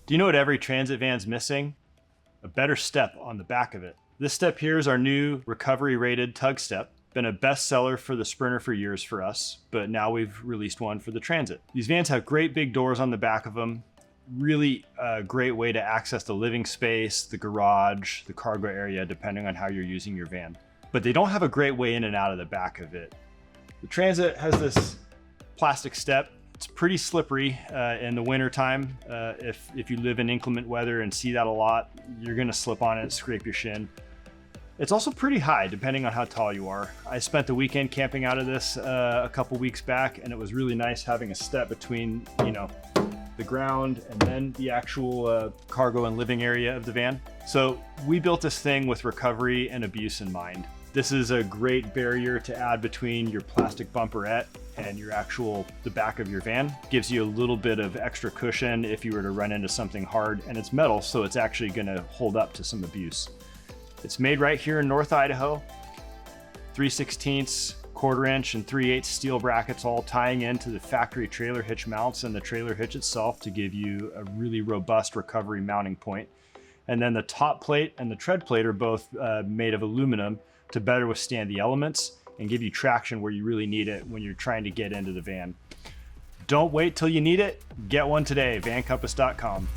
Do you know what every transit van's missing? A better step on the back of it. This step here is our new recovery rated tug step. Been a bestseller for the Sprinter for years for us, but now we've released one for the Transit. These vans have great big doors on the back of them. Really a great way to access the living space, the garage, the cargo area, depending on how you're using your van. But they don't have a great way in and out of the back of it. The Transit has this plastic step. It's pretty slippery in the winter time. If you live in inclement weather and see that a lot, you're gonna slip on it and scrape your shin. It's also pretty high depending on how tall you are. I spent the weekend camping out of this a couple weeks back, and it was really nice having a step between, the ground and then the actual cargo and living area of the van. So we built this thing with recovery and abuse in mind. This is a great barrier to add between your plastic bumperette and the back of your van. Gives you a little bit of extra cushion if you were to run into something hard, and it's metal, so it's actually gonna hold up to some abuse. It's made right here in North Idaho. 3/16, 1/4 inch and 3/8 steel brackets all tying into the factory trailer hitch mounts and the trailer hitch itself to give you a really robust recovery mounting point. And then the top plate and the tread plate are both made of aluminum to better withstand the elements and give you traction where you really need it when you're trying to get into the van. Don't wait till you need it. Get one today, vancompass.com.